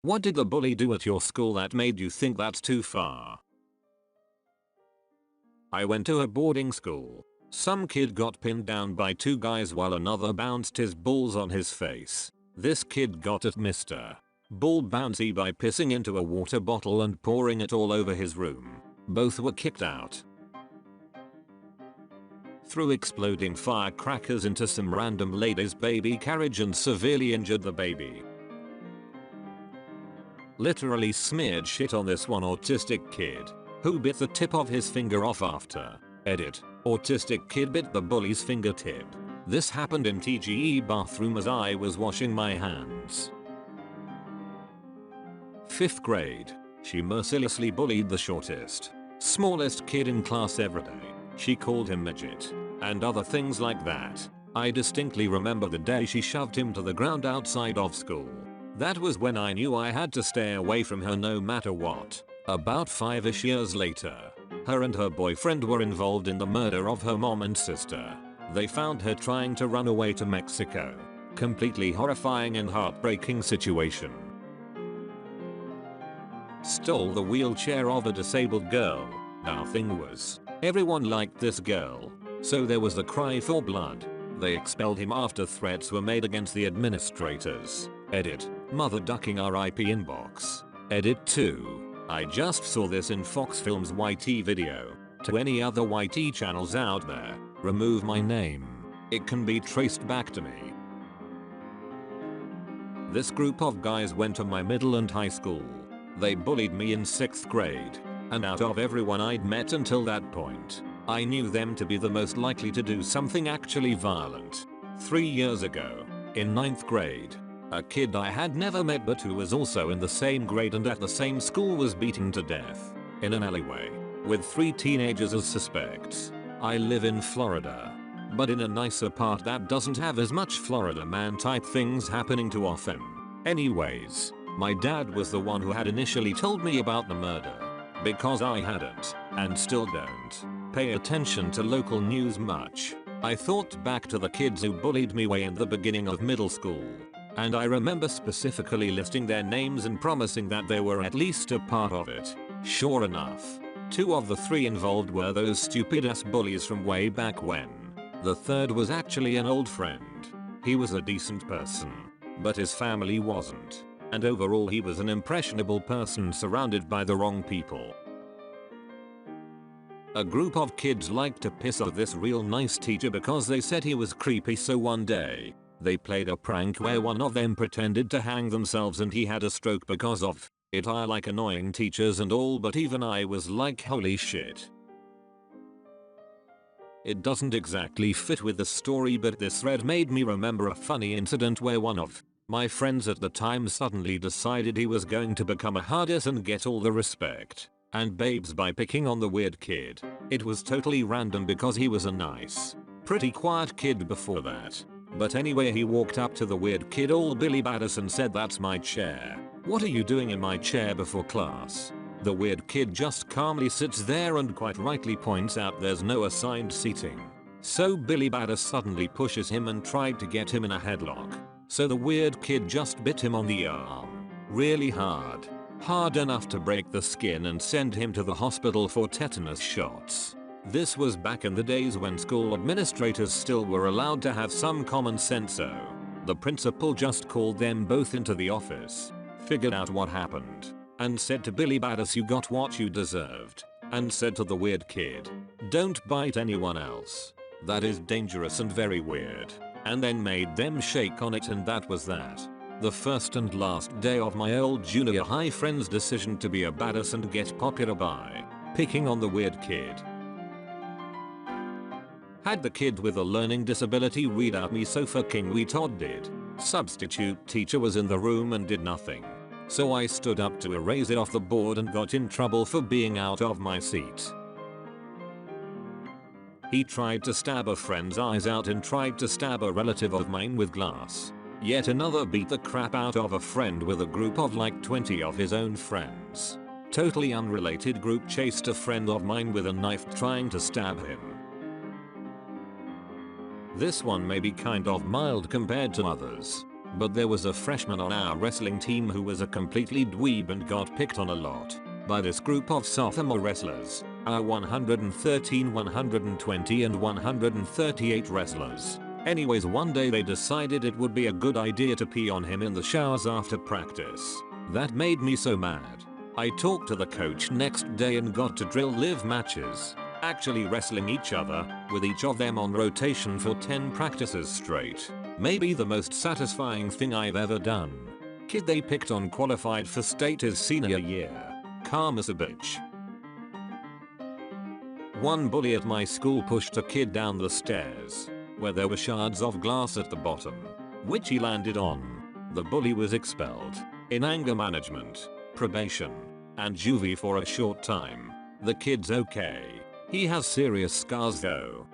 What did the bully do at your school that made you think that's too far? I went to a boarding school. Some kid got pinned down by two guys while another bounced his balls on his face. This kid got at Mr. Ball Bouncy by pissing into a water bottle and pouring it all over his room. Both were kicked out. Threw exploding firecrackers into some random lady's baby carriage and severely injured the baby. Literally smeared shit on this one autistic kid who bit the tip of his finger off after. Edit. Autistic kid bit the bully's fingertip. This happened in TGE bathroom as I was washing my hands. 5th grade. She mercilessly bullied the shortest, smallest kid in class every day. She called him midget and other things like that. I distinctly remember the day she shoved him to the ground outside of school. That was when I knew I had to stay away from her no matter what. About 5-ish years later, her and her boyfriend were involved in the murder of her mom and sister. They found her trying to run away to Mexico. Completely horrifying and heartbreaking situation. Stole the wheelchair of a disabled girl. Now thing was, everyone liked this girl, so there was a cry for blood. They expelled him after threats were made against the administrators. Edit. Mother ducking RIP inbox. Edit 2. I just saw this in Fox Films YT video. To any other YT channels out there, remove my name. It can be traced back to me. This group of guys went to my middle and high school. They bullied me in 6th grade. And out of everyone I'd met until that point, I knew them to be the most likely to do something actually violent. 3 years ago, in 9th grade, a kid I had never met but who was also in the same grade and at the same school was beaten to death in an alleyway with 3 teenagers as suspects. I live in Florida, but in a nicer part that doesn't have as much Florida man type things happening too often. Anyways, my dad was the one who had initially told me about the murder because I hadn't, and still don't, pay attention to local news much. I thought back to the kids who bullied me way in the beginning of middle school. And I remember specifically listing their names and promising that they were at least a part of it. Sure enough, 2 of the 3 involved were those stupid ass bullies from way back when. The third was actually an old friend. He was a decent person, but his family wasn't. And overall he was an impressionable person surrounded by the wrong people. A group of kids liked to piss off this real nice teacher because they said he was creepy, so one day, they played a prank where one of them pretended to hang themselves and he had a stroke because of it. I like annoying teachers and all, but even I was like, holy shit. It doesn't exactly fit with the story, but this thread made me remember a funny incident where one of my friends at the time suddenly decided he was going to become a hardest and get all the respect and babes by picking on the weird kid. It was totally random because he was a nice, pretty quiet kid before that. But anyway, he walked up to the weird kid all Billy Badass and said, "That's my chair. What are you doing in my chair before class?" The weird kid just calmly sits there and quite rightly points out there's no assigned seating. So Billy Badass suddenly pushes him and tried to get him in a headlock. So the weird kid just bit him on the arm. Really hard. Hard enough to break the skin and send him to the hospital for tetanus shots. This was back in the days when school administrators still were allowed to have some common sense, so the principal just called them both into the office, figured out what happened, and said to Billy Badass, "You got what you deserved," and said to the weird kid, "Don't bite anyone else. That is dangerous and very weird," and then made them shake on it, and that was that. The first and last day of my old junior high friend's decision to be a badass and get popular by picking on the weird kid. Had the kid with a learning disability read out me so fucking we Todd did. Substitute teacher was in the room and did nothing. So I stood up to erase it off the board and got in trouble for being out of my seat. He tried to stab a friend's eyes out and tried to stab a relative of mine with glass. Yet another beat the crap out of a friend with a group of like 20 of his own friends. Totally unrelated group chased a friend of mine with a knife trying to stab him. This one may be kind of mild compared to others, But there was a freshman on our wrestling team who was a completely dweeb and got picked on a lot by this group of sophomore wrestlers, our 113, 120 and 138 wrestlers. Anyways, one day they decided it would be a good idea to pee on him in the showers after practice. That made me so mad. I talked to the coach next day and got to drill live matches, actually wrestling each other, with each of them on rotation for 10 practices straight. Maybe the most satisfying thing I've ever done. Kid they picked on qualified for state his senior year. Calm as a bitch. One bully at my school pushed a kid down the stairs, where there were shards of glass at the bottom, which he landed on. The bully was expelled, in anger management, probation, and juvie for a short time. The kid's okay. He has serious scars though.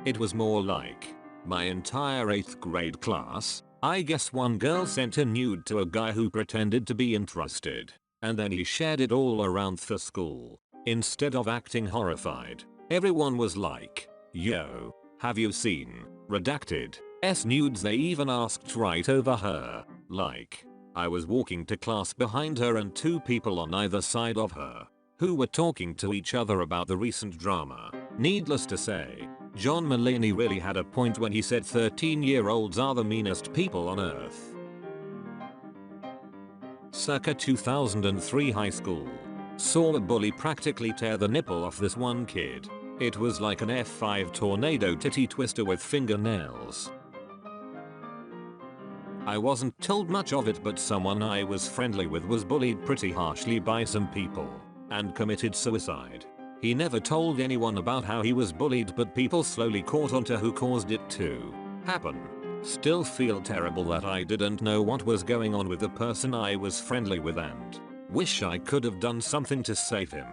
It was more like my entire 8th grade class. I guess one girl sent a nude to a guy who pretended to be interested, and then he shared it all around the school. Instead of acting horrified, everyone was like, "Yo, have you seen redacted nudes?" They even asked right over her. Like, I was walking to class behind her and 2 people on either side of her, who were talking to each other about the recent drama. Needless to say, John Mulaney really had a point when he said 13-year-olds are the meanest people on earth. Circa 2003 high school. Saw a bully practically tear the nipple off this one kid. It was like an F5 tornado titty twister with fingernails. I wasn't told much of it, but someone I was friendly with was bullied pretty harshly by some people and committed suicide. He never told anyone about how he was bullied, but people slowly caught on to who caused it to happen. Still feel terrible that I didn't know what was going on with the person I was friendly with and wish I could have done something to save him.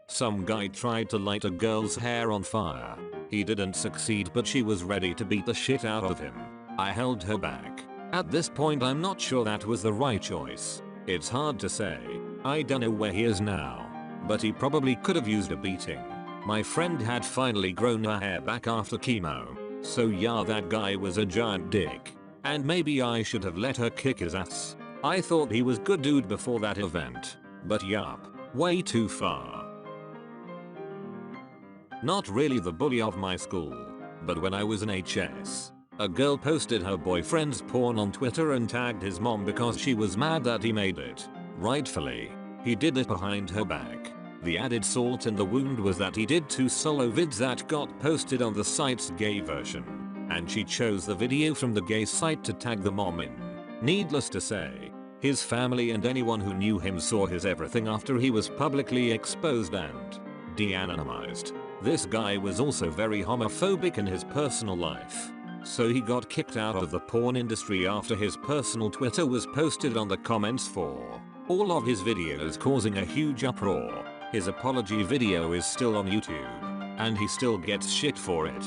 Some guy tried to light a girl's hair on fire. He didn't succeed, but she was ready to beat the shit out of him. I held her back. At this point I'm not sure that was the right choice. It's hard to say. I don't know where he is now, but he probably could have used a beating. My friend had finally grown her hair back after chemo, so yeah, that guy was a giant dick. And maybe I should have let her kick his ass. I thought he was good dude before that event, but yup, way too far. Not really the bully of my school, but when I was in HS, a girl posted her boyfriend's porn on Twitter and tagged his mom because she was mad that he made it. Rightfully, he did it behind her back. The added salt in the wound was that he did 2 solo vids that got posted on the site's gay version, and she chose the video from the gay site to tag the mom in. Needless to say, his family and anyone who knew him saw his everything after he was publicly exposed and de-anonymized. This guy was also very homophobic in his personal life, so he got kicked out of the porn industry after his personal Twitter was posted on the comments for all of his videos, causing a huge uproar. His apology video is still on YouTube, and he still gets shit for it.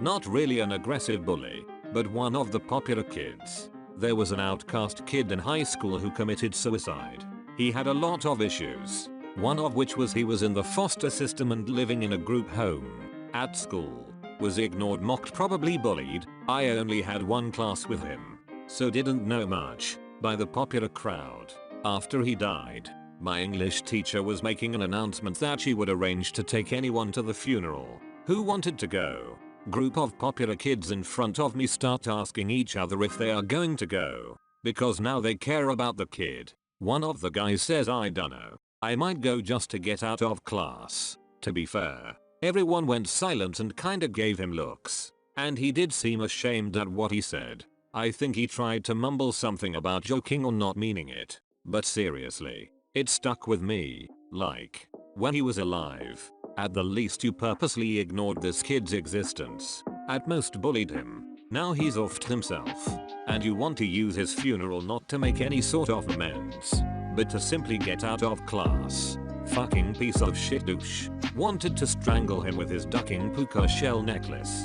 Not really an aggressive bully, but one of the popular kids. There was an outcast kid in high school who committed suicide. He had a lot of issues, one of which was he was in the foster system and living in a group home. At school, was ignored, mocked, probably bullied. I only had one class with him, so didn't know much, by the popular crowd. After he died, my English teacher was making an announcement that she would arrange to take anyone to the funeral who wanted to go. Group of popular kids in front of me start asking each other if they are going to go, because now they care about the kid. One of the guys says, "I dunno, I might go just to get out of class." To be fair, everyone went silent and kinda gave him looks, and he did seem ashamed at what he said. I think he tried to mumble something about joking or not meaning it, but seriously, it stuck with me. Like, when he was alive, at the least you purposely ignored this kid's existence, at most bullied him. Now he's offed himself, and you want to use his funeral not to make any sort of amends, but to simply get out of class. Fucking piece of shit douche. Wanted to strangle him with his ducking puka shell necklace.